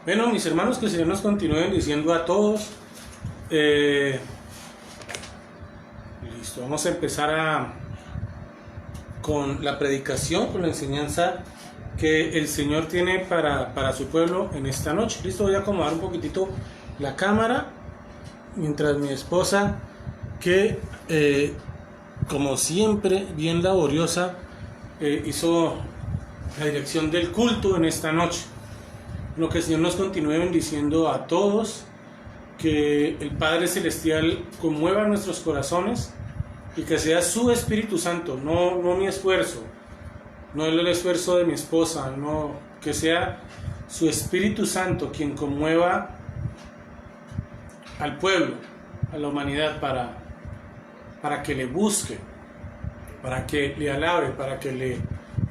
Bueno, mis hermanos, que el Señor nos continúe bendiciendo a todos. Listo, vamos a empezar con la predicación, con la enseñanza que el Señor tiene para su pueblo en esta noche. Listo, voy a acomodar un poquitito la cámara mientras mi esposa, que como siempre, bien laboriosa, hizo la dirección del culto en esta noche. Lo que el Señor nos continúe bendiciendo a todos, que el Padre Celestial conmueva nuestros corazones y que sea su Espíritu Santo, no mi esfuerzo, no el esfuerzo de mi esposa, no, que sea su Espíritu Santo quien conmueva al pueblo, a la humanidad, para que le busque, para que le alabe, para que le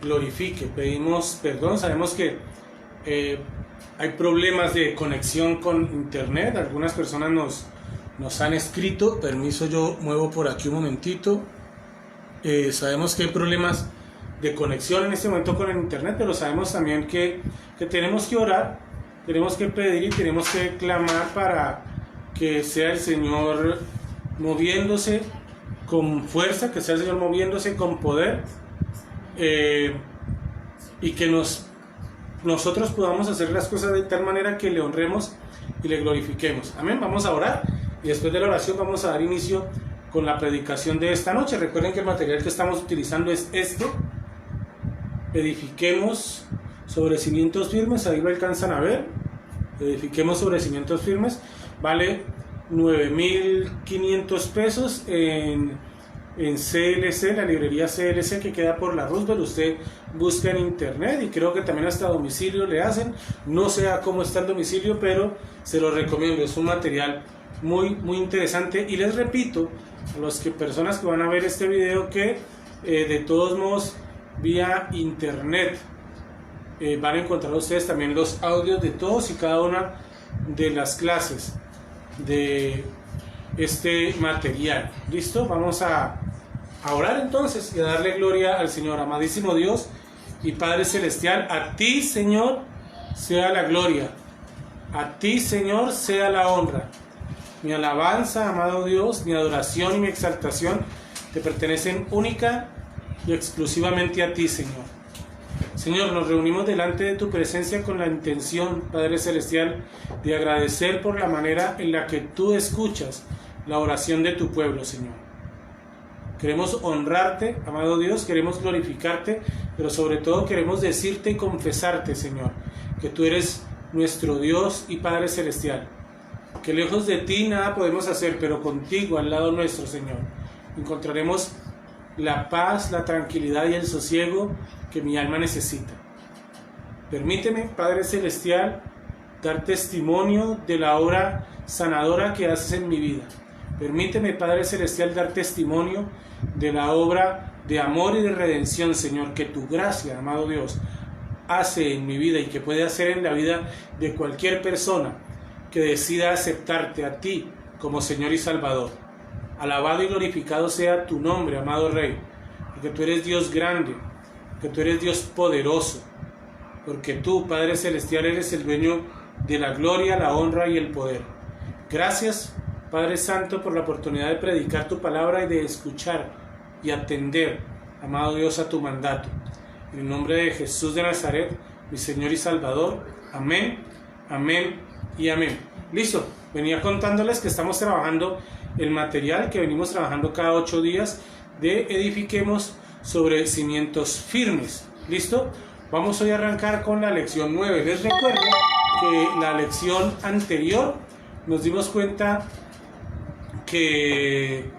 glorifique. Pedimos perdón, sabemos que hay problemas de conexión con internet. Algunas personas nos han escrito. Permiso, yo muevo por aquí un momentito. Sabemos que hay problemas de conexión en este momento con el internet, pero sabemos también que tenemos que orar, tenemos que pedir y tenemos que clamar para que sea el Señor moviéndose con fuerza, que sea el Señor moviéndose con poder, y que nosotros podamos hacer las cosas de tal manera que le honremos y le glorifiquemos. Amén. Vamos a orar y después de la oración vamos a dar inicio con la predicación de esta noche. Recuerden que el material que estamos utilizando es este: edifiquemos sobre cimientos firmes. Ahí lo alcanzan a ver. Edifiquemos sobre cimientos firmes. Vale 9,500 pesos en CLC, la librería CLC, que queda por la Roosevelt. Usted busca en internet y creo que también hasta domicilio le hacen. No sé a cómo está el domicilio, pero se lo recomiendo. Es un material muy interesante. Y les repito a las personas que van a ver este video que de todos modos vía internet van a encontrar ustedes también los audios de todos y cada una de las clases de este material. ¿Listo? Vamos a orar entonces y a darle gloria al Señor. Amadísimo Dios y Padre Celestial, a ti, Señor, sea la gloria, a ti, Señor, sea la honra. Mi alabanza, amado Dios, mi adoración y mi exaltación te pertenecen única y exclusivamente a ti, Señor. Señor, nos reunimos delante de tu presencia con la intención, Padre Celestial, de agradecer por la manera en la que tú escuchas la oración de tu pueblo, Señor. Queremos honrarte, amado Dios, queremos glorificarte, pero sobre todo queremos decirte y confesarte, Señor, que tú eres nuestro Dios y Padre Celestial, que lejos de ti nada podemos hacer, pero contigo al lado nuestro, Señor, encontraremos la paz, la tranquilidad y el sosiego que mi alma necesita. Permíteme, Padre Celestial, dar testimonio de la obra sanadora que haces en mi vida. Permíteme, Padre Celestial, dar testimonio de la obra de amor y de redención, Señor, que tu gracia, amado Dios, hace en mi vida y que puede hacer en la vida de cualquier persona que decida aceptarte a ti como Señor y Salvador. Alabado y glorificado sea tu nombre, amado Rey, porque tú eres Dios grande, que tú eres Dios poderoso, porque tú, Padre Celestial, eres el dueño de la gloria, la honra y el poder. Gracias, Padre Santo, por la oportunidad de predicar tu palabra y de escuchar y atender, amado Dios, a tu mandato. En el nombre de Jesús de Nazaret, mi Señor y Salvador. Amén, amén y amén. Listo, venía contándoles que estamos trabajando el material que venimos trabajando cada 8 días de edifiquemos sobre cimientos firmes. ¿Listo? Vamos hoy a arrancar con la lección 9. Les recuerdo que la lección anterior nos dimos cuenta que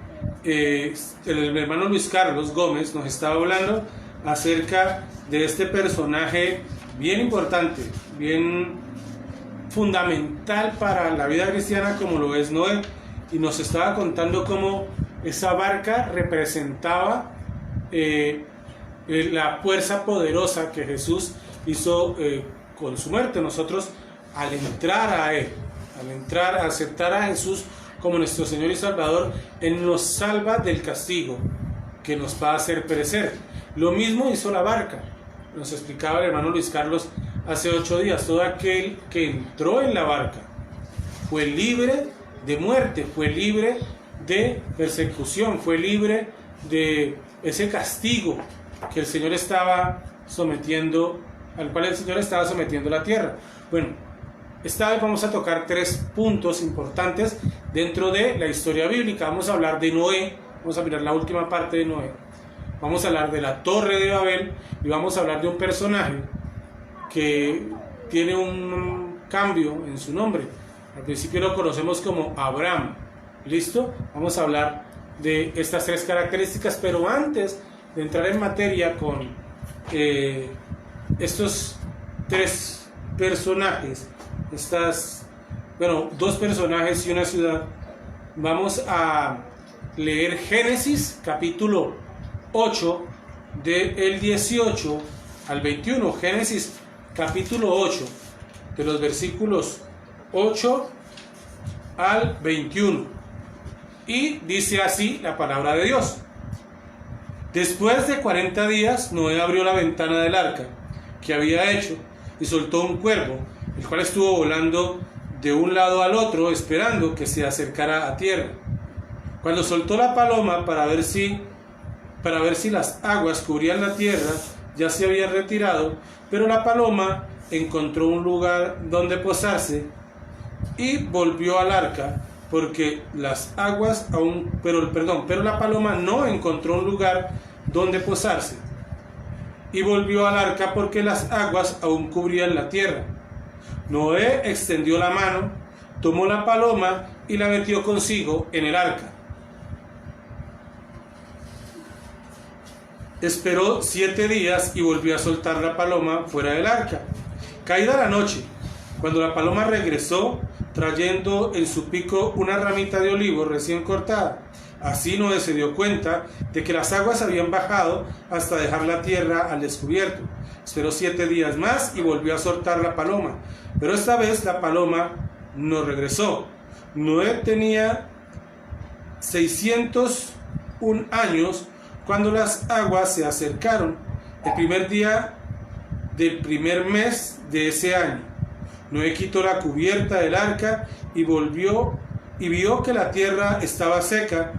el hermano Luis Carlos Gómez nos estaba hablando acerca de este personaje bien importante, bien fundamental para la vida cristiana como lo es Noé, y nos estaba contando cómo esa barca representaba la fuerza poderosa que Jesús hizo con su muerte. Nosotros, al entrar a Él, a aceptar a Jesús como nuestro Señor y Salvador, Él nos salva del castigo que nos va a hacer perecer. Lo mismo hizo la barca. Nos explicaba el hermano Luis Carlos hace 8 días. Todo aquel que entró en la barca fue libre de muerte, fue libre de persecución, fue libre de ese castigo que el Señor estaba sometiendo, al cual el Señor estaba sometiendo la tierra. Bueno, esta vez vamos a tocar 3 puntos importantes dentro de la historia bíblica. Vamos a hablar de Noé, vamos a mirar la última parte de Noé, vamos a hablar de la Torre de Babel y vamos a hablar de un personaje que tiene un cambio en su nombre. Al principio lo conocemos como Abraham. ¿Listo? Vamos a hablar de estas 3 características, pero antes de entrar en materia con estos 3 personajes, 2 personajes y una ciudad, vamos a leer Génesis capítulo 8 del 18 al 21. Génesis capítulo 8 de los versículos 8 al 21. Y dice así la palabra de Dios. Después de 40 días, Noé abrió la ventana del arca que había hecho y soltó un cuervo, el cual estuvo volando de un lado al otro, esperando que se acercara a tierra. Cuando soltó la paloma para ver si las aguas cubrían la tierra, ya se habían retirado, pero la paloma encontró un lugar donde posarse y volvió al arca, porque las aguas aún, pero la paloma no encontró un lugar donde posarse y volvió al arca porque las aguas aún cubrían la tierra. Noé extendió la mano, tomó la paloma y la metió consigo en el arca. Esperó 7 días y volvió a soltar la paloma fuera del arca. Caída la noche, cuando la paloma regresó, trayendo en su pico una ramita de olivo recién cortada. Así Noé se dio cuenta de que las aguas habían bajado hasta dejar la tierra al descubierto. Esperó 7 días más y volvió a soltar la paloma, pero esta vez la paloma no regresó. Noé tenía 601 años cuando las aguas se acercaron, el primer día del primer mes de ese año. Noé quitó la cubierta del arca y volvió y vio que la tierra estaba seca.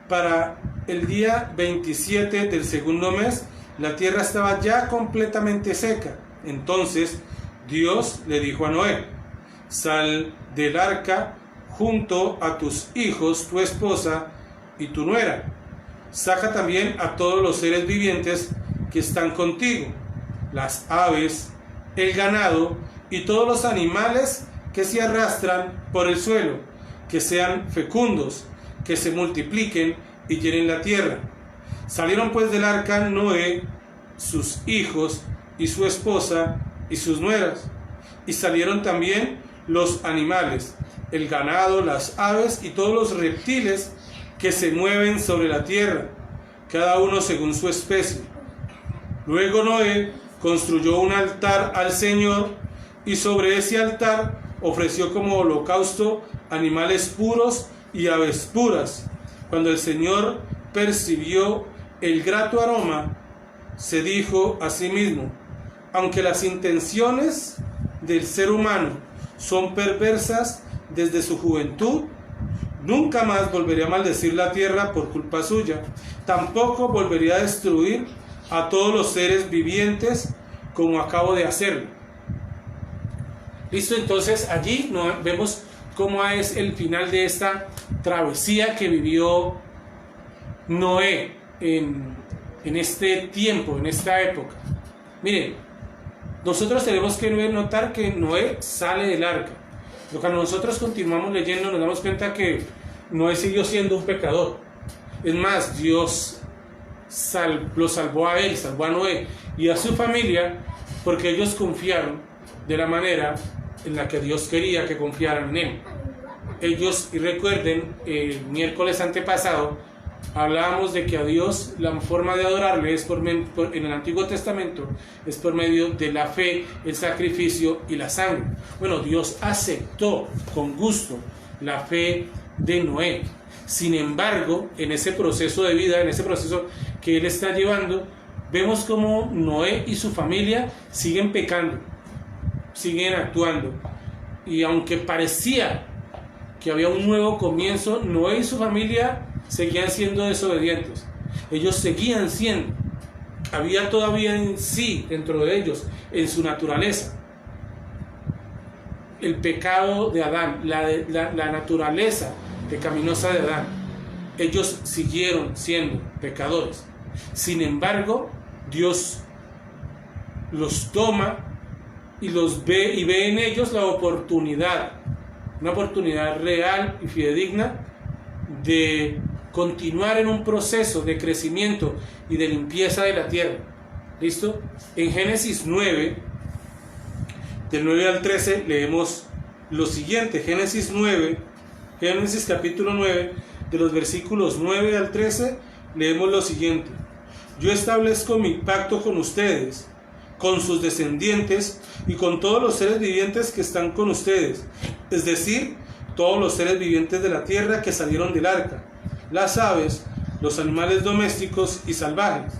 Para el día 27 del segundo mes, la tierra estaba ya completamente seca. Entonces Dios le dijo a Noé: sal del arca junto a tus hijos, tu esposa y tu nuera. Saca también a todos los seres vivientes que están contigo, las aves, el ganado y todos los animales que se arrastran por el suelo, que sean fecundos, que se multipliquen y llenen la tierra. Salieron pues del arca Noé, sus hijos y su esposa y sus nueras, y salieron también los animales, el ganado, las aves y todos los reptiles que se mueven sobre la tierra, cada uno según su especie. Luego Noé construyó un altar al Señor, y sobre ese altar ofreció como holocausto animales puros y aves puras. Cuando el Señor percibió el grato aroma, se dijo a sí mismo: aunque las intenciones del ser humano son perversas desde su juventud, nunca más volvería a maldecir la tierra por culpa suya. Tampoco volvería a destruir a todos los seres vivientes como acabo de hacerlo. Listo, entonces allí vemos cómo es el final de esta travesía que vivió Noé en este tiempo, en esta época. Miren, nosotros tenemos que notar que Noé sale del arca. Pero cuando nosotros continuamos leyendo nos damos cuenta que Noé siguió siendo un pecador. Es más, Dios lo salvó a él, salvó a Noé y a su familia, porque ellos confiaron de la manera en la que Dios quería que confiaran en él. Ellos, y recuerden, el miércoles antepasado hablábamos de que a Dios la forma de adorarle es en el Antiguo Testamento es por medio de la fe, el sacrificio y la sangre. Bueno, Dios aceptó con gusto la fe de Noé. Sin embargo, en ese proceso de vida, en ese proceso que él está llevando, vemos como Noé y su familia siguen pecando. siguen actuando. Y aunque parecía que había un nuevo comienzo, Noé y su familia seguían siendo desobedientes. Ellos seguían siendo. Había todavía en sí, dentro de ellos, en su naturaleza, el pecado de Adán, la naturaleza pecaminosa de Adán. Ellos siguieron siendo pecadores. Sin embargo, Dios los toma y los ve, y ve en ellos la oportunidad, una oportunidad real y fidedigna de continuar en un proceso de crecimiento y de limpieza de la tierra. ¿Listo? En Génesis 9, del 9 al 13, leemos lo siguiente. Génesis capítulo 9, de los versículos 9 al 13, leemos lo siguiente. Yo establezco mi pacto con ustedes, con sus descendientes y con todos los seres vivientes que están con ustedes, es decir, todos los seres vivientes de la tierra que salieron del arca, las aves, los animales domésticos y salvajes.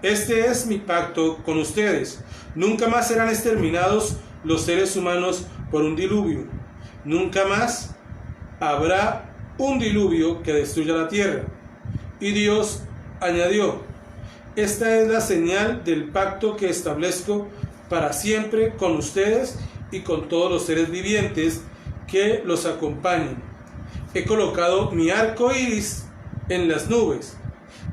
Este es mi pacto con ustedes. Nunca más serán exterminados los seres humanos por un diluvio. Nunca más habrá un diluvio que destruya la tierra. Y Dios añadió: esta es la señal del pacto que establezco para siempre con ustedes y con todos los seres vivientes que los acompañen. He colocado mi arco iris en las nubes,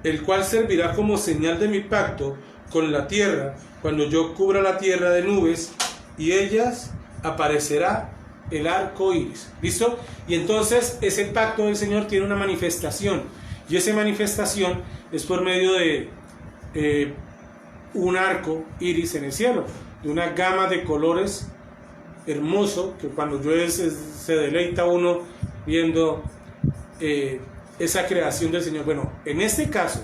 el cual servirá como señal de mi pacto con la tierra cuando yo cubra la tierra de nubes, y ellas aparecerá el arco iris. ¿Listo? Y entonces ese pacto del Señor tiene una manifestación, y esa manifestación es por medio de un arco iris en el cielo, de una gama de colores hermoso, que cuando llueve se deleita uno viendo esa creación del Señor. Bueno, en este caso,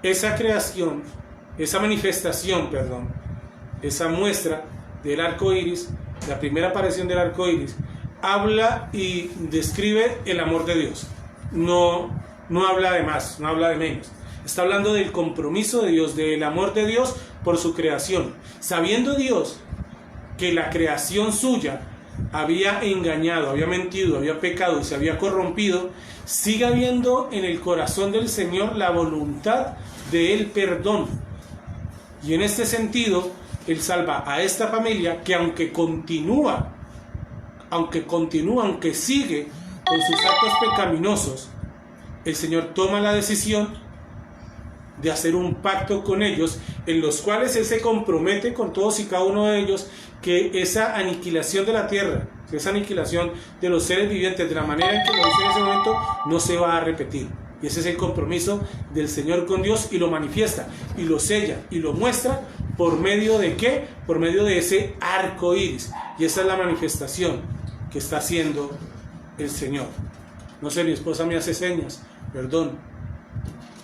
esa manifestación, esa muestra del arco iris, la primera aparición del arco iris, habla y describe el amor de Dios. No habla de más, no habla de menos. Está hablando del compromiso de Dios, del amor de Dios por su creación. Sabiendo Dios que la creación suya había engañado, había mentido, había pecado y se había corrompido, sigue habiendo en el corazón del Señor la voluntad del perdón. Y en este sentido, Él salva a esta familia que aunque sigue con sus actos pecaminosos, el Señor toma la decisión de hacer un pacto con ellos, en los cuales Él se compromete con todos y cada uno de ellos que esa aniquilación de la tierra, esa aniquilación de los seres vivientes de la manera en que lo hizo en ese momento, no se va a repetir. Y ese es el compromiso del Señor con Dios, y lo manifiesta, y lo sella, y lo muestra por medio de ¿qué? Por medio de ese arco iris. Y esa es la manifestación que está haciendo el Señor. No sé, mi esposa me hace señas, perdón.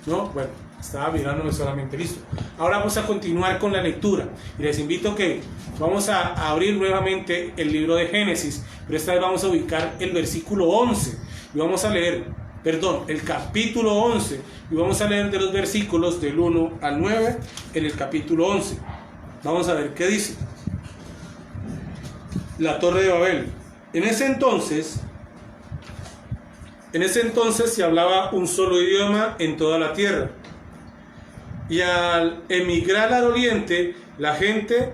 ¿No? Bueno, estaba mirándome solamente. Listo. Ahora vamos a continuar con la lectura. Y les invito que vamos a abrir nuevamente el libro de Génesis, pero esta vez vamos a ubicar el versículo 11. Y vamos a leer, el capítulo 11. Y vamos a leer de los versículos del 1 al 9 en el capítulo 11. Vamos a ver qué dice. La Torre de Babel. En ese entonces se hablaba un solo idioma en toda la tierra. Y al emigrar al oriente, la gente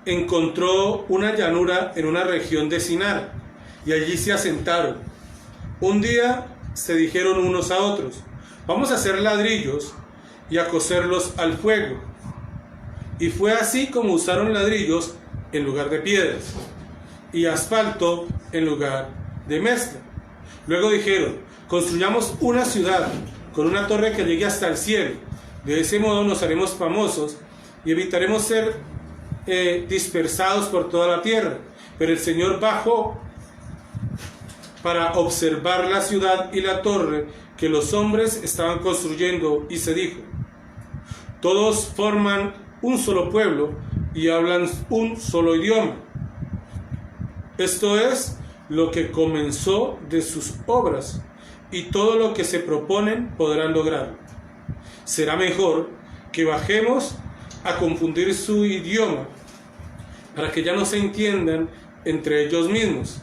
encontró una llanura en una región de Sinar, y allí se asentaron. Un día se dijeron unos a otros: vamos a hacer ladrillos y a cocerlos al fuego. Y fue así como usaron ladrillos en lugar de piedras, y asfalto en lugar de mezcla. Luego dijeron: construyamos una ciudad con una torre que llegue hasta el cielo. De ese modo nos haremos famosos y evitaremos ser dispersados por toda la tierra. Pero el Señor bajó para observar la ciudad y la torre que los hombres estaban construyendo, y se dijo: todos forman un solo pueblo y hablan un solo idioma. Esto es lo que comenzó de sus obras, y todo lo que se proponen podrán lograrlo. Será mejor que bajemos a confundir su idioma para que ya no se entiendan entre ellos mismos.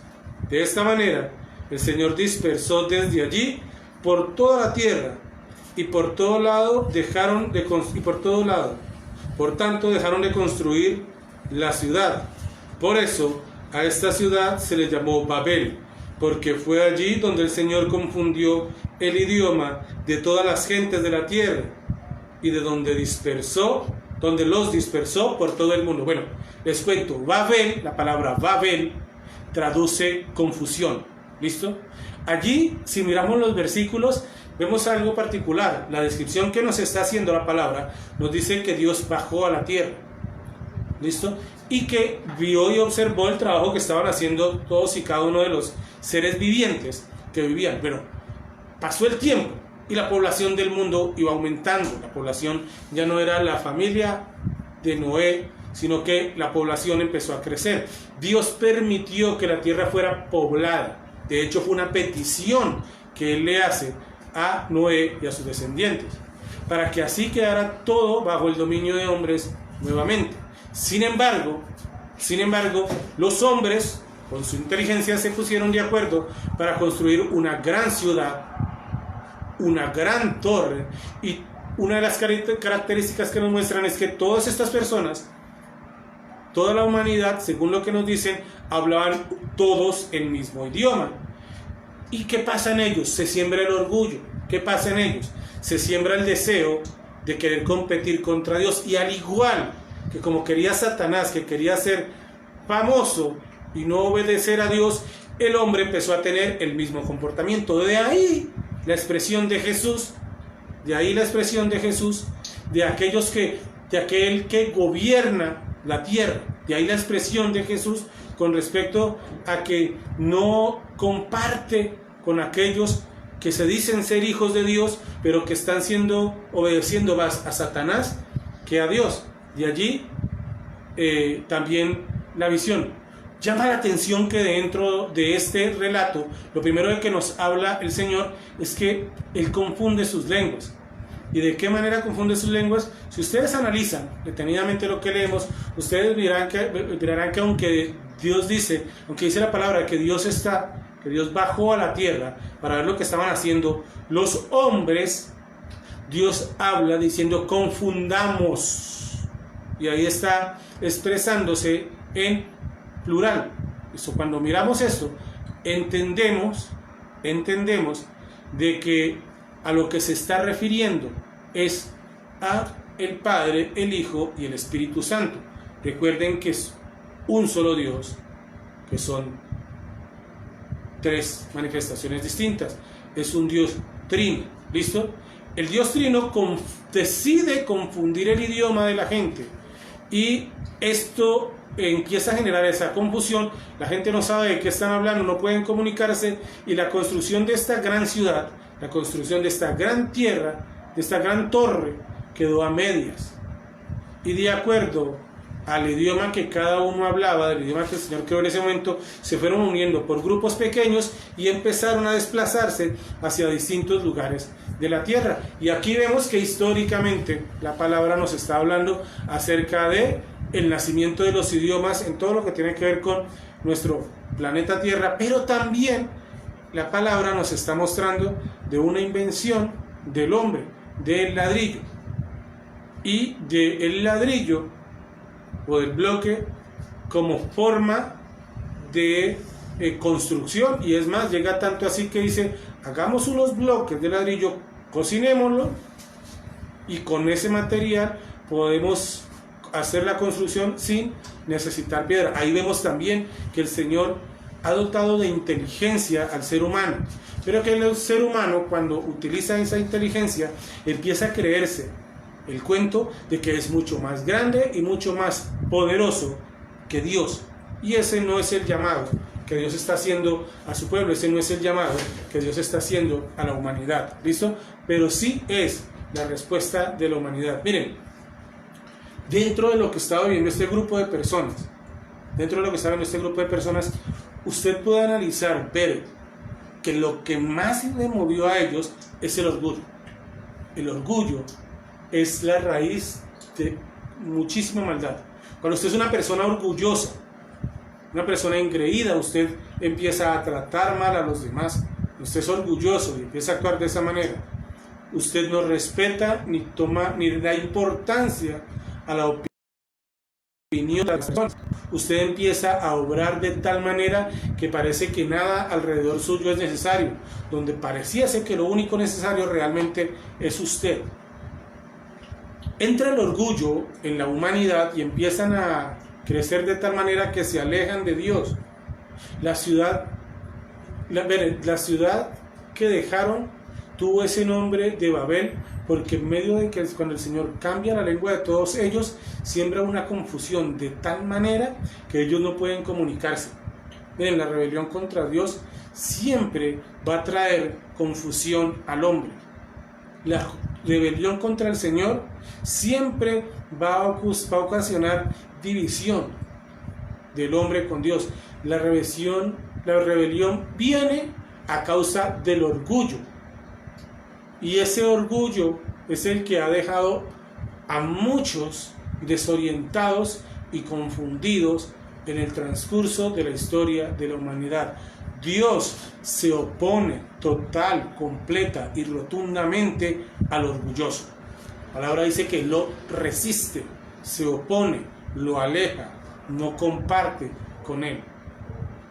De esta manera, el Señor dispersó desde allí por toda la tierra, y por todo lado por tanto dejaron de construir la ciudad. Por eso a esta ciudad se le llamó Babel, porque fue allí donde el Señor confundió el idioma de todas las gentes de la tierra, y de donde los dispersó por todo el mundo. Bueno, les cuento, Babel, la palabra Babel traduce confusión. ¿Listo? Allí, si miramos los versículos, vemos algo particular. La descripción que nos está haciendo la palabra nos dice que Dios bajó a la tierra. ¿Listo? Y que vio y observó el trabajo que estaban haciendo todos y cada uno de los seres vivientes que vivían. Bueno, pasó el tiempo y la población del mundo iba aumentando. La población ya no era la familia de Noé, sino que la población empezó a crecer. Dios permitió que la tierra fuera poblada. De hecho, fue una petición que Él le hace a Noé y a sus descendientes, para que así quedara todo bajo el dominio de hombres nuevamente. Sin embargo, los hombres, con su inteligencia, se pusieron de acuerdo para construir una gran ciudad, una gran torre, y una de las características que nos muestran es que todas estas personas, toda la humanidad, según lo que nos dicen, hablaban todos el mismo idioma. ¿Y qué pasa en ellos? Se siembra el orgullo. ¿Qué pasa en ellos? Se siembra el deseo de querer competir contra Dios. Y al igual que como quería Satanás, que quería ser famoso y no obedecer a Dios, el hombre empezó a tener el mismo comportamiento. De ahí la expresión de Jesús, de aquel que gobierna la tierra. De ahí la expresión de Jesús con respecto a que no comparte con aquellos que se dicen ser hijos de Dios, pero que están obedeciendo más a Satanás que a Dios. De allí también la visión. Llama la atención que dentro de este relato, lo primero de que nos habla el Señor es que Él confunde sus lenguas. ¿Y de qué manera confunde sus lenguas? Si ustedes analizan detenidamente lo que leemos, ustedes verán que aunque dice la palabra que Dios bajó a la tierra para ver lo que estaban haciendo los hombres, Dios habla diciendo confundamos. Y ahí está expresándose en plural. Eso, cuando miramos esto, entendemos de que a lo que se está refiriendo es a el Padre, el Hijo y el Espíritu Santo. Recuerden que es un solo Dios, que son tres manifestaciones distintas. Es un Dios trino. ¿Listo? El Dios trino decide confundir el idioma de la gente, y esto empieza a generar esa confusión. La gente no sabe de qué están hablando, no pueden comunicarse, y la construcción de esta gran ciudad, la construcción de esta gran tierra, de esta gran torre, quedó a medias. Y de acuerdo al idioma que cada uno hablaba, del idioma que el Señor creó en ese momento, se fueron uniendo por grupos pequeños y empezaron a desplazarse hacia distintos lugares de la tierra. Y aquí vemos que históricamente la palabra nos está hablando acerca de el nacimiento de los idiomas en todo lo que tiene que ver con nuestro planeta Tierra, pero también la palabra nos está mostrando de una invención del hombre, del ladrillo, y del ladrillo o del bloque como forma de construcción. Y es más, llega tanto así que dice: hagamos unos bloques de ladrillo, cocinémoslo, y con ese material podemos hacer la construcción sin necesitar piedra. Ahí vemos también que el Señor ha dotado de inteligencia al ser humano, pero que el ser humano, cuando utiliza esa inteligencia, empieza a creerse el cuento de que es mucho más grande y mucho más poderoso que Dios. Y ese no es el llamado que Dios está haciendo a su pueblo, ese no es el llamado que Dios está haciendo a la humanidad. ¿Listo? Pero sí es la respuesta de la humanidad. Miren, dentro de lo que estaba viendo este grupo de personas, usted puede analizar, ver que lo que más le movió a ellos es el orgullo. El orgullo es la raíz de muchísima maldad. Cuando usted es una persona orgullosa, una persona engreída, usted empieza a tratar mal a los demás. Usted es orgulloso y empieza a actuar de esa manera. Usted no respeta ni toma ni da importancia a la opinión de las personas. Usted empieza a obrar de tal manera que parece que nada alrededor suyo es necesario, donde parecía ser que lo único necesario realmente es usted. Entra el orgullo en la humanidad y empiezan a crecer de tal manera que se alejan de Dios. La ciudad que dejaron tuvo ese nombre de Babel, porque en medio de que cuando el Señor cambia la lengua de todos ellos, siembra una confusión de tal manera que ellos no pueden comunicarse. Miren, la rebelión contra Dios siempre va a traer confusión al hombre. La rebelión contra el Señor siempre va a ocasionar división del hombre con Dios. La rebelión viene a causa del orgullo. Y ese orgullo es el que ha dejado a muchos desorientados y confundidos en el transcurso de la historia de la humanidad. Dios se opone total, completa y rotundamente al orgulloso. La palabra dice que lo resiste, se opone, lo aleja, no comparte con él.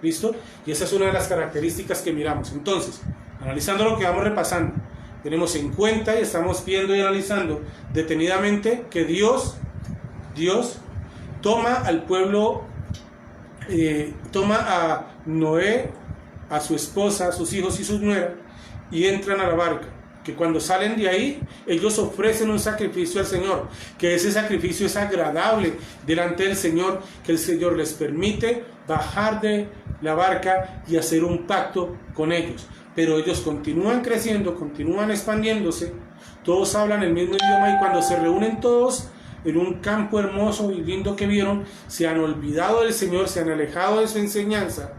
¿Listo? Y esa es una de las características que miramos. Entonces, analizando lo que vamos repasando, tenemos en cuenta y estamos viendo y analizando detenidamente que Dios toma al pueblo, toma a Noé, a su esposa, a sus hijos y sus nueras, y entran a la barca. Que cuando salen de ahí, ellos ofrecen un sacrificio al Señor, que ese sacrificio es agradable delante del Señor, que el Señor les permite bajar de la barca y hacer un pacto con ellos. Pero ellos continúan creciendo, continúan expandiéndose, todos hablan el mismo idioma, y cuando se reúnen todos en un campo hermoso y lindo que vieron, se han olvidado del Señor, se han alejado de su enseñanza,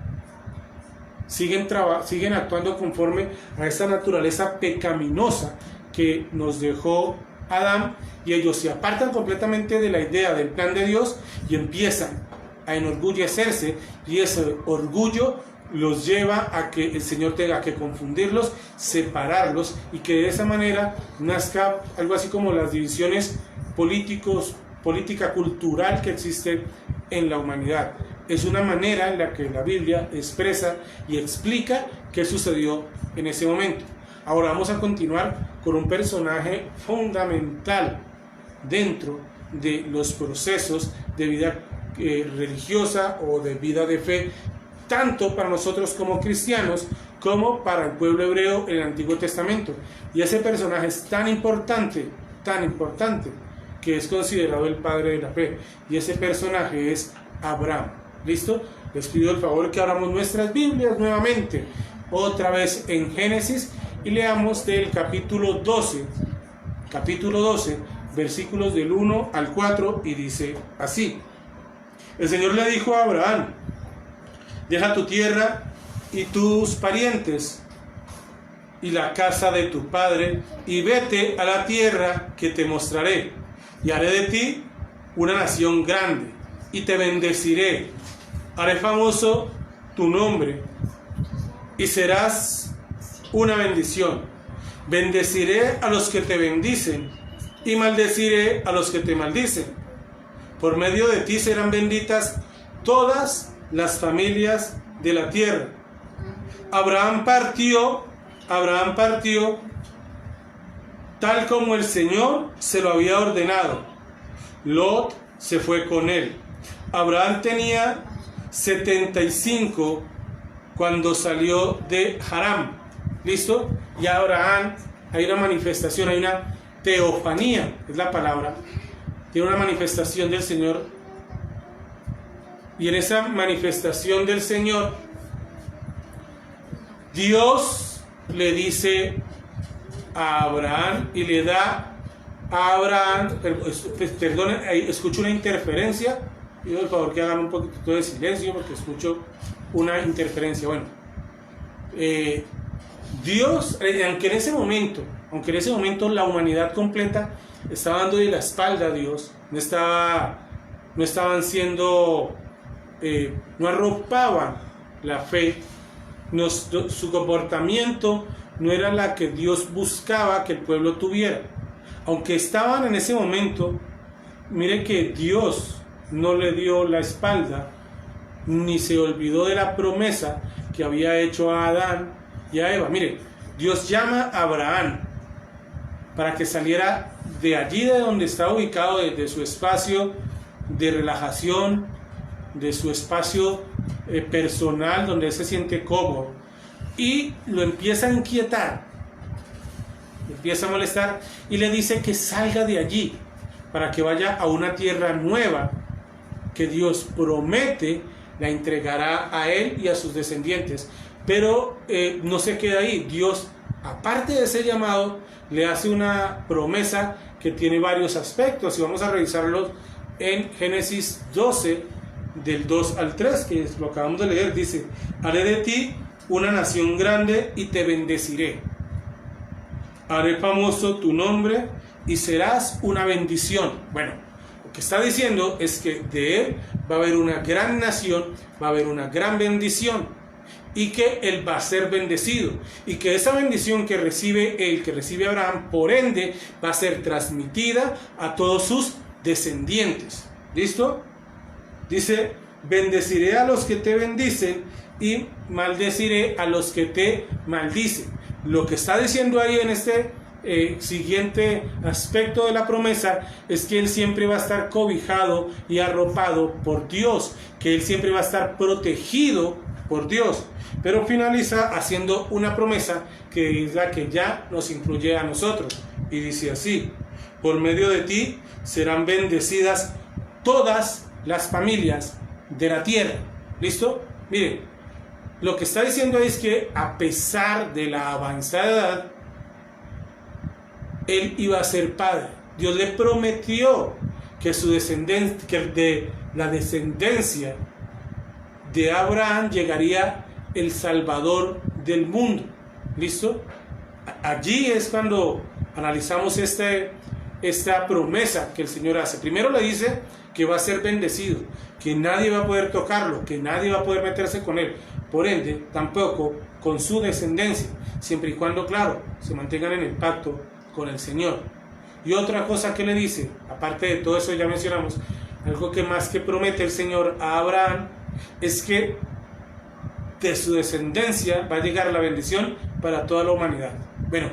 siguen actuando conforme a esa naturaleza pecaminosa que nos dejó Adán, y ellos se apartan completamente de la idea del plan de Dios y empiezan a enorgullecerse, y ese orgullo los lleva a que el Señor tenga que confundirlos, separarlos, y que de esa manera nazca algo así como las divisiones política cultural que existe en la humanidad. Es una manera en la que la Biblia expresa y explica qué sucedió en ese momento. Ahora vamos a continuar con un personaje fundamental dentro de los procesos de vida religiosa o de vida de fe, tanto para nosotros como cristianos como para el pueblo hebreo en el Antiguo Testamento. Y ese personaje es tan importante, que es considerado el padre de la fe. Y ese personaje es Abraham. ¿Listo? Les pido el favor que abramos nuestras Biblias nuevamente, otra vez en Génesis, y leamos del capítulo 12, versículos del 1 al 4, y dice así: el Señor le dijo a Abraham: deja tu tierra y tus parientes y la casa de tu padre, y vete a la tierra que te mostraré, y haré de ti una nación grande, y te bendeciré, haré famoso tu nombre, y serás una bendición. Bendeciré a los que te bendicen, y maldeciré a los que te maldicen. Por medio de ti serán benditas todas las familias de la tierra. Abraham partió tal como el Señor se lo había ordenado. Lot se fue con él. Abraham tenía 75 cuando salió de Harán. ¿Listo? Y Abraham, hay una manifestación, hay una teofanía, es la palabra. Tiene una manifestación del Señor. Y en esa manifestación del Señor, Dios le dice a Abraham y le da a Abraham, perdón, escucho una interferencia, pido por favor que hagan un poquito de silencio porque escucho una interferencia. Bueno, Dios, aunque en ese momento la humanidad completa estaba dando de la espalda a Dios, no estaba no estaban siendo, no arropaban la fe, su comportamiento no era la que Dios buscaba que el pueblo tuviera. Aunque estaban en ese momento, mire que Dios no le dio la espalda, ni se olvidó de la promesa que había hecho a Adán y a Eva. Mire, Dios llama a Abraham para que saliera de allí de donde está ubicado, de su espacio de relajación, de su espacio personal donde él se siente cómodo, y lo empieza a inquietar, empieza a molestar y le dice que salga de allí para que vaya a una tierra nueva que Dios promete la entregará a él y a sus descendientes. Pero no se queda ahí. Dios, aparte de ese llamado, le hace una promesa que tiene varios aspectos, y vamos a revisarlos en Génesis 12, del 2 al 3, que lo acabamos de leer. Dice: haré de ti una nación grande y te bendeciré. Haré famoso tu nombre y serás una bendición. Bueno, lo que está diciendo es que de él va a haber una gran nación, va a haber una gran bendición, y que él va a ser bendecido, y que esa bendición que recibe él, que recibe Abraham, por ende va a ser transmitida a todos sus descendientes. ¿Listo? Dice: bendeciré a los que te bendicen y maldeciré a los que te maldicen. Lo que está diciendo ahí en este siguiente aspecto de la promesa es que él siempre va a estar cobijado y arropado por Dios, que él siempre va a estar protegido por Dios. Pero finaliza haciendo una promesa que es la que ya nos incluye a nosotros, y dice así: por medio de ti serán bendecidas todas las familias de la tierra. ¿Listo? Miren, lo que está diciendo es que a pesar de la avanzada edad, él iba a ser padre. Dios le prometió que su descendencia, que de la descendencia de Abraham llegaría el Salvador del mundo. ¿Listo? Allí es cuando analizamos esta promesa que el Señor hace. Primero le dice que va a ser bendecido, que nadie va a poder tocarlo, que nadie va a poder meterse con él, por ende tampoco con su descendencia, siempre y cuando, claro, se mantengan en el pacto con el Señor. Y otra cosa que le dice, aparte de todo eso ya mencionamos, algo que más que promete el Señor a Abraham, es que de su descendencia va a llegar la bendición para toda la humanidad. Bueno,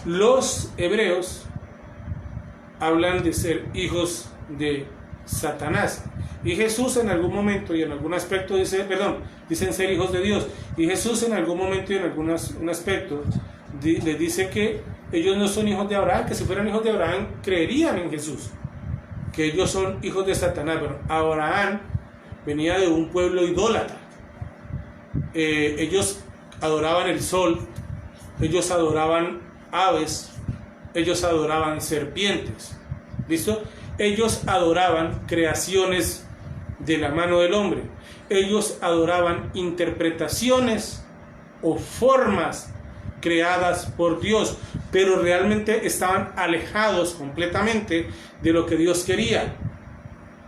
los hebreos hablan de ser hijos de Satanás, y Jesús en algún momento y en algún aspecto dicen ser hijos de Dios, y Jesús en algún momento y en algún aspecto les dice que ellos no son hijos de Abraham, que si fueran hijos de Abraham creerían en Jesús, que ellos son hijos de Satanás. Bueno, Abraham venía de un pueblo idólatra. Ellos adoraban el sol, ellos adoraban aves, ellos adoraban serpientes. ¿Listo? Ellos adoraban creaciones de la mano del hombre. Ellos adoraban interpretaciones o formas creadas por Dios, pero realmente estaban alejados completamente de lo que Dios quería.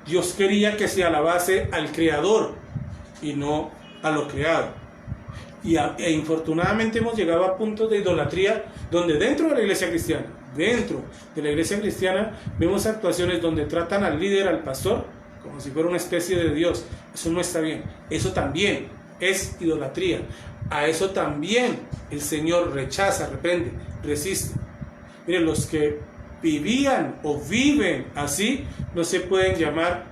Dios quería que se alabase al Creador y no a lo creado. E infortunadamente hemos llegado a puntos de idolatría donde dentro de la iglesia cristiana vemos actuaciones donde tratan al líder, al pastor, como si fuera una especie de Dios. Eso no está bien. Eso también es idolatría. A eso también el Señor rechaza, reprende, resiste. Miren, los que vivían o viven así no se pueden llamar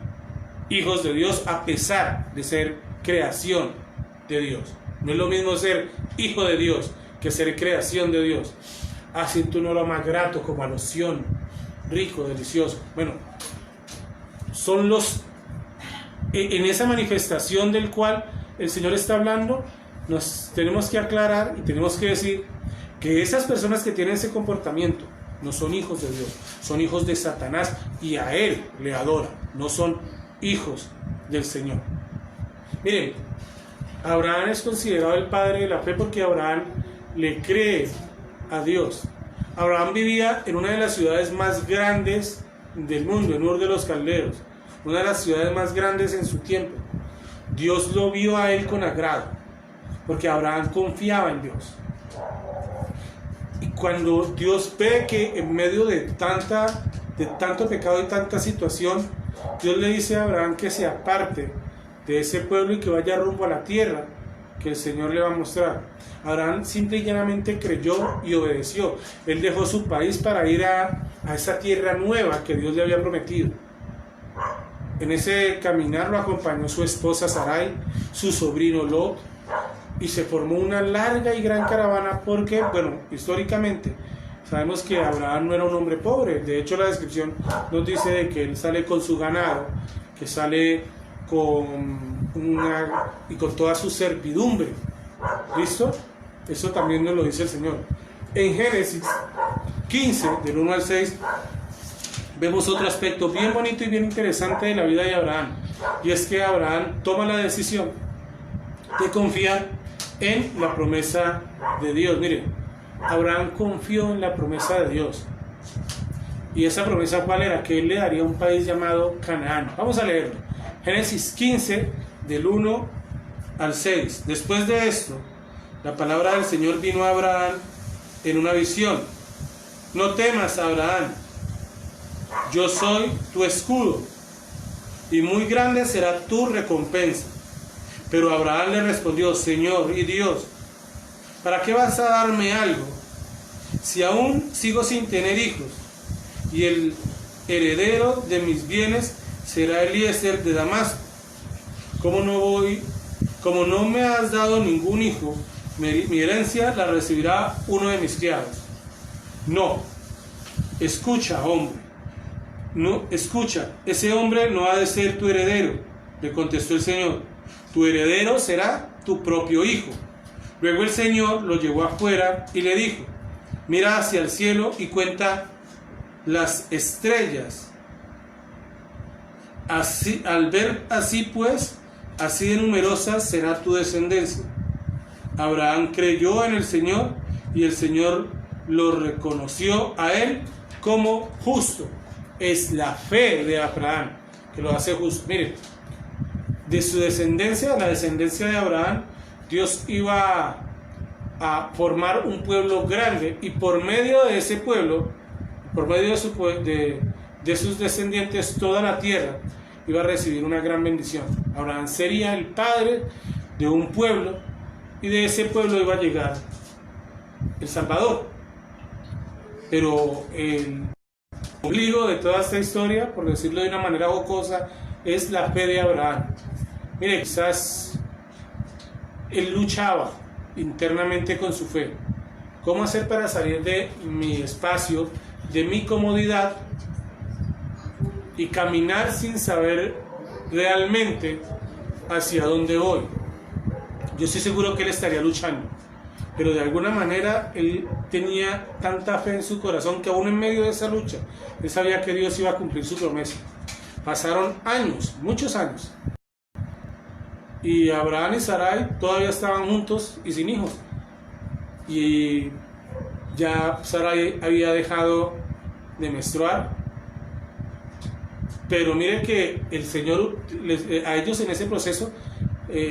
hijos de Dios a pesar de ser creación de Dios. No es lo mismo ser hijo de Dios que ser creación de Dios. Así tú no lo más grato como a loción, rico, delicioso. Bueno, son en esa manifestación del cual el Señor está hablando, nos tenemos que aclarar y tenemos que decir que esas personas que tienen ese comportamiento no son hijos de Dios, son hijos de Satanás, y a él le adoran, no son hijos del Señor. Miren, Abraham es considerado el padre de la fe porque Abraham le cree a Dios. Abraham vivía en una de las ciudades más grandes del mundo, en Ur de los Caldeos, una de las ciudades más grandes en su tiempo. Dios lo vio a él con agrado, porque Abraham confiaba en Dios. Y cuando Dios ve que en medio de tanto pecado y tanta situación, Dios le dice a Abraham que se aparte de ese pueblo y que vaya rumbo a la tierra que el Señor le va a mostrar. Abraham simple y llanamente creyó y obedeció. Él dejó su país para ir a esa tierra nueva que Dios le había prometido. En ese caminar lo acompañó su esposa Sarai, su sobrino Lot, y se formó una larga y gran caravana porque, bueno, históricamente sabemos que Abraham no era un hombre pobre. De hecho, la descripción nos dice de que él sale con su ganado, que sale con toda su servidumbre. ¿Listo? Eso también nos lo dice el Señor. En Génesis 15, del 1 al 6, vemos otro aspecto bien bonito y bien interesante de la vida de Abraham. Y es que Abraham toma la decisión de confiar en la promesa de Dios. Miren, Abraham confió en la promesa de Dios. ¿Y esa promesa cuál era? Que él le daría un país llamado Canaán. Vamos a leerlo. Génesis 15, del 1 al 6. Después de esto, la palabra del Señor vino a Abraham en una visión. No temas, Abraham, yo soy tu escudo, y muy grande será tu recompensa. Pero Abraham le respondió: Señor y Dios, ¿para qué vas a darme algo si aún sigo sin tener hijos? Y el heredero de mis bienes será Eliezer de Damasco. Como no me has dado ningún hijo, mi herencia la recibirá uno de mis criados. No, escucha, hombre. No, escucha, ese hombre no ha de ser tu heredero, le contestó el Señor. Tu heredero será tu propio hijo. Luego el Señor lo llevó afuera y le dijo: mira hacia el cielo y cuenta las estrellas. Así, al ver así pues, así de numerosas será tu descendencia. Abraham creyó en el Señor y el Señor lo reconoció a él como justo. Es la fe de Abraham que lo hace justo. Miren, de su descendencia, la descendencia de Abraham, Dios iba a formar un pueblo grande, y por medio de ese pueblo, por medio de sus descendientes, toda la tierra iba a recibir una gran bendición. Abraham sería el padre de un pueblo, y de ese pueblo iba a llegar el Salvador. Pero el ombligo de toda esta historia, por decirlo de una manera jocosa, es la fe de Abraham. Mire, quizás él luchaba internamente con su fe. ¿Cómo hacer para salir de mi espacio, de mi comodidad, y caminar sin saber realmente hacia dónde voy? Yo estoy seguro que él estaría luchando, pero de alguna manera él tenía tanta fe en su corazón que aún en medio de esa lucha, él sabía que Dios iba a cumplir su promesa. Pasaron años, muchos años, y Abraham y Sarai todavía estaban juntos y sin hijos, y ya Sarai había dejado de menstruar. Pero miren que el Señor, a ellos en ese proceso,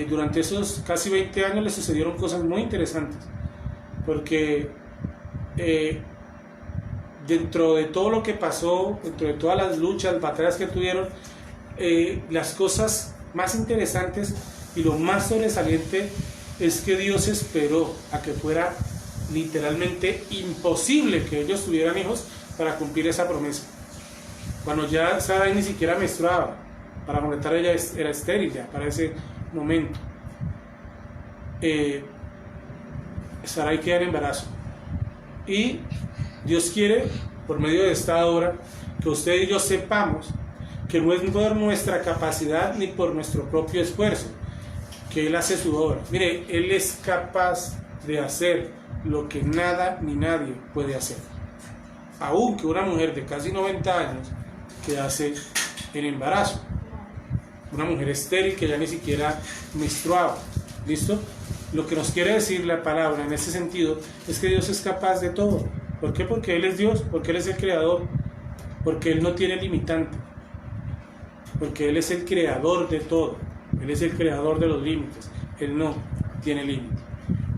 durante esos casi 20 años les sucedieron cosas muy interesantes, porque dentro de todo lo que pasó, dentro de todas las luchas, batallas que tuvieron, las cosas más interesantes y lo más sobresaliente es que Dios esperó a que fuera literalmente imposible que ellos tuvieran hijos para cumplir esa promesa. Cuando ya Sarai ni siquiera menstruaba, para comentar, ella era estéril ya para ese momento. Sarai queda en embarazo, y Dios quiere, por medio de esta obra, que usted y yo sepamos que no es por nuestra capacidad ni por nuestro propio esfuerzo que Él hace su obra. Mire, Él es capaz de hacer lo que nada ni nadie puede hacer. Aunque una mujer de casi 90 años quedase en embarazo, una mujer estéril que ya ni siquiera menstruaba. ¿Listo? Lo que nos quiere decir la palabra en ese sentido es que Dios es capaz de todo. ¿Por qué? Porque Él es Dios, porque Él es el creador, porque Él no tiene limitante. porque Él es el creador de todo, Él es el creador de los límites, Él no tiene límite.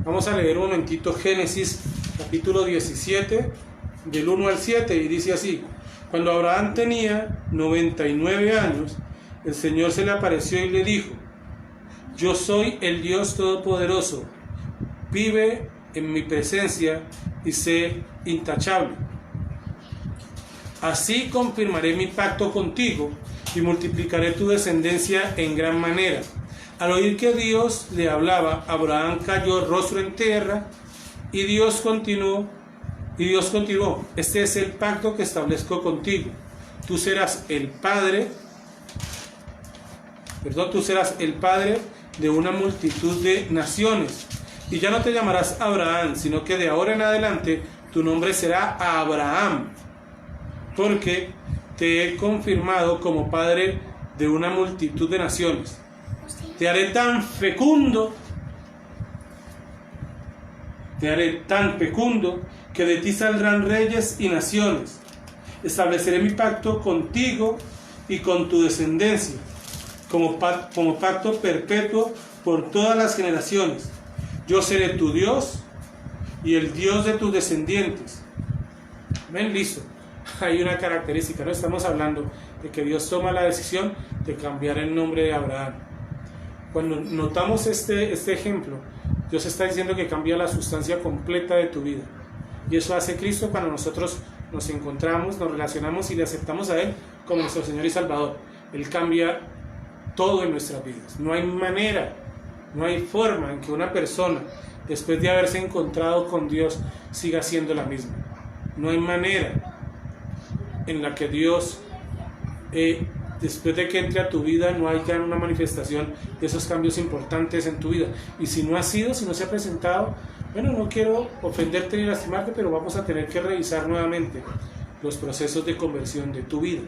Vamos a leer un momentito Génesis capítulo 17 del 1 al 7 y dice así: cuando Abraham tenía 99 años, el Señor se le apareció y le dijo: yo soy el Dios Todopoderoso, vive en mi presencia y sé intachable. Así confirmaré mi pacto contigo y multiplicaré tu descendencia en gran manera. Al oír que Dios le hablaba, Abraham cayó rostro en tierra y Dios continuó, este es el pacto que establezco contigo. Tú serás el padre de una multitud de naciones. Y ya no te llamarás Abraham, sino que de ahora en adelante tu nombre será Abraham, porque te he confirmado como padre de una multitud de naciones. Te haré tan fecundo que de ti saldrán reyes y naciones. Estableceré mi pacto contigo y con tu descendencia, como pacto perpetuo por todas las generaciones. Yo seré tu Dios y el Dios de tus descendientes. Ven, listo. Hay una característica, no estamos hablando de que Dios toma la decisión de cambiar el nombre de Abraham. Cuando notamos este ejemplo, Dios está diciendo que cambia la sustancia completa de tu vida. Y eso hace Cristo cuando nosotros nos encontramos, nos relacionamos y le aceptamos a Él como nuestro Señor y Salvador. Él cambia todo en nuestras vidas. No hay manera, no hay forma en que una persona, después de haberse encontrado con Dios, siga siendo la misma. No hay manera en la que Dios, después de que entre a tu vida, no haya una manifestación de esos cambios importantes en tu vida. Y si no ha sido, si no se ha presentado, bueno, no quiero ofenderte ni lastimarte, pero vamos a tener que revisar nuevamente los procesos de conversión de tu vida.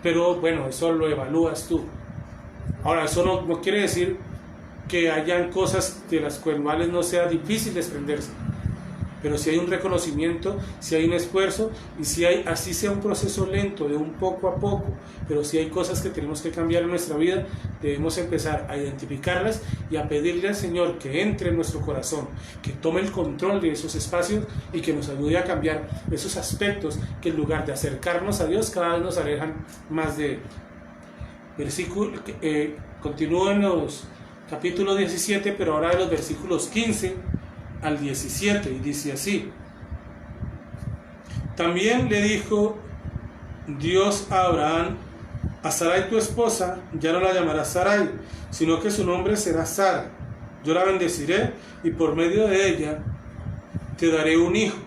Pero bueno, eso lo evalúas tú. Ahora, eso no quiere decir que hayan cosas de las cuales no sea difícil desprenderse. Pero si hay un reconocimiento, si hay un esfuerzo y si hay, así sea un proceso lento, de un poco a poco, pero si hay cosas que tenemos que cambiar en nuestra vida, debemos empezar a identificarlas y a pedirle al Señor que entre en nuestro corazón, que tome el control de esos espacios y que nos ayude a cambiar esos aspectos que en lugar de acercarnos a Dios, cada vez nos alejan más de Él. Continúo en los capítulo 17, pero ahora de los versículos 15 al 17, y dice así: también le dijo Dios a Abraham: a Sarai tu esposa ya no la llamarás Sarai, sino que su nombre será Sara. Yo la bendeciré y por medio de ella te daré un hijo.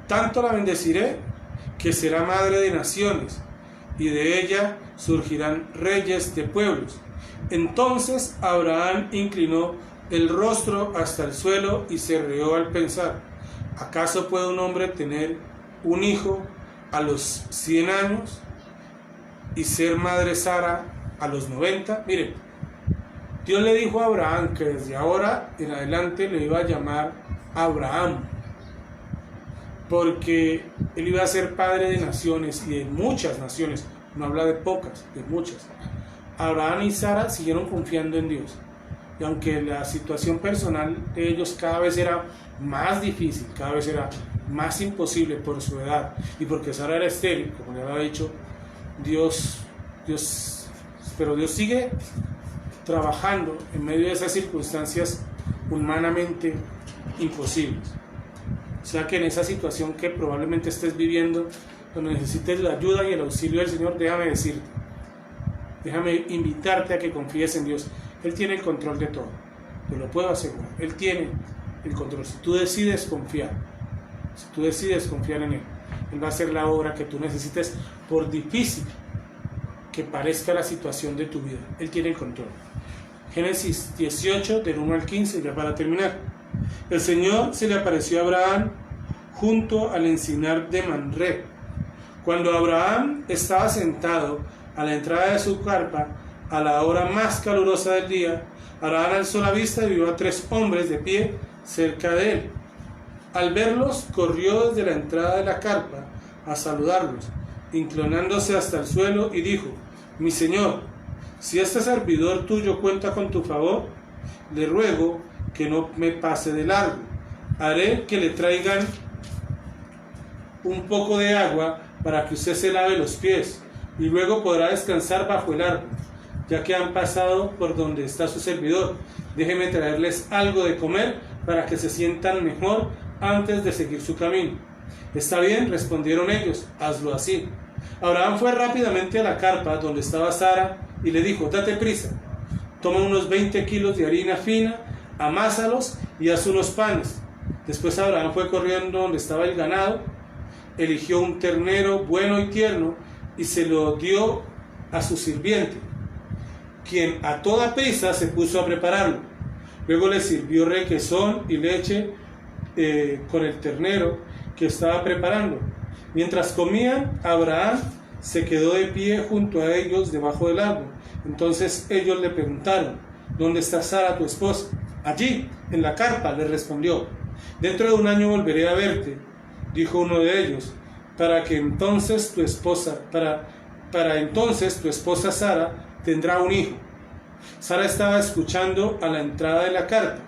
Tanto la bendeciré que será madre de naciones, y de ella surgirán reyes de pueblos. Entonces Abraham inclinó el rostro hasta el suelo y se rió al pensar: ¿acaso puede un hombre tener un hijo a los 100 años y ser madre Sara a los 90? Miren, Dios le dijo a Abraham que desde ahora en adelante le iba a llamar Abraham, porque él iba a ser padre de naciones y de muchas naciones. No habla de pocas, de muchas. Abraham y Sara siguieron confiando en Dios. Y aunque la situación personal de ellos cada vez era más difícil, cada vez era más imposible por su edad y porque Sara era estéril, como le había dicho, pero Dios sigue trabajando en medio de esas circunstancias humanamente imposibles. O sea que en esa situación que probablemente estés viviendo, donde necesites la ayuda y el auxilio del Señor, déjame invitarte a que confíes en Dios. Él tiene el control de todo, te lo puedo asegurar. Él tiene el control. Si tú decides confiar en Él, Él va a hacer la obra que tú necesites, por difícil que parezca la situación de tu vida. Él tiene el control. Génesis 18, del 1 al 15, ya para terminar. El Señor se le apareció a Abraham junto al encinar de Manré. Cuando Abraham estaba sentado a la entrada de su carpa, a la hora más calurosa del día, Abraham alzó la vista y vio a 3 hombres de pie cerca de él. Al verlos, corrió desde la entrada de la carpa a saludarlos, inclinándose hasta el suelo, y dijo: mi señor, si este servidor tuyo cuenta con tu favor, le ruego que no me pase de largo. Haré que le traigan un poco de agua para que usted se lave los pies y luego podrá descansar bajo el árbol, ya que han pasado por donde está su servidor. Déjeme traerles algo de comer para que se sientan mejor antes de seguir su camino. Está bien, respondieron ellos, hazlo así. Abraham fue rápidamente a la carpa donde estaba Sara y le dijo, date prisa, toma unos 20 kilos de harina fina, amásalos y haz unos panes. Después Abraham fue corriendo donde estaba el ganado, eligió un ternero bueno y tierno y se lo dio a su sirviente, quien a toda prisa se puso a prepararlo. Luego le sirvió requesón y leche con el ternero que estaba preparando. Mientras comían, Abraham se quedó de pie junto a ellos debajo del árbol. Entonces ellos le preguntaron, ¿dónde está Sara tu esposa? Allí, en la carpa, le respondió. Dentro de un año volveré a verte, dijo uno de ellos, para entonces tu esposa Sara tendrá un hijo. Sara estaba escuchando a la entrada de la carpa,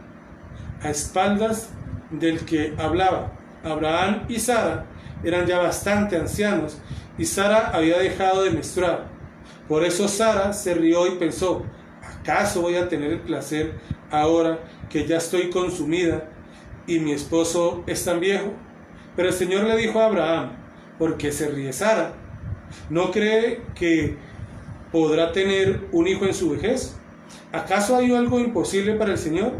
a espaldas del que hablaba. Abraham y Sara eran ya bastante ancianos y Sara había dejado de menstruar. Por eso Sara se rió y pensó, ¿acaso voy a tener el placer ahora que ya estoy consumida y mi esposo es tan viejo? Pero el Señor le dijo a Abraham, ¿por qué se ríe Sara? ¿No cree que podrá tener un hijo en su vejez? ¿Acaso hay algo imposible para el Señor?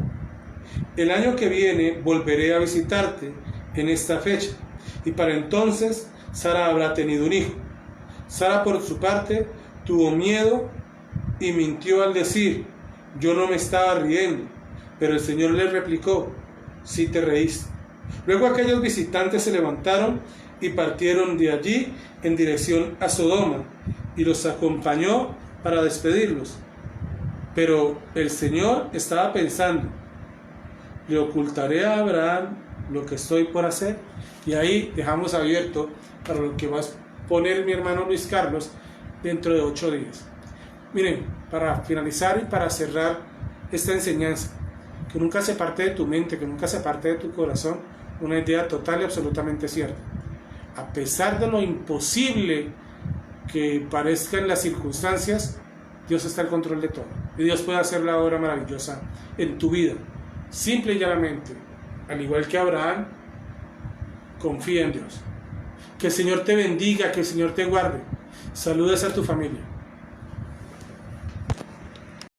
El año que viene volveré a visitarte en esta fecha, y para entonces Sara habrá tenido un hijo. Sara, por su parte, tuvo miedo y mintió al decir, yo no me estaba riendo, pero el Señor le replicó, sí te reíste. Luego aquellos visitantes se levantaron y partieron de allí en dirección a Sodoma, y los acompañó para despedirlos. Pero el Señor estaba pensando, ¿le ocultaré a Abraham lo que estoy por hacer? Y ahí dejamos abierto para lo que va a poner mi hermano Luis Carlos dentro de 8 días. Miren, para finalizar y para cerrar esta enseñanza, que nunca se parte de tu mente, que nunca se parte de tu corazón, una idea total y absolutamente cierta. A pesar de lo imposible que parezcan las circunstancias, Dios está al control de todo. Y Dios puede hacer la obra maravillosa en tu vida. Simple y llanamente, al igual que Abraham, confía en Dios. Que el Señor te bendiga, que el Señor te guarde. Saludes a tu familia.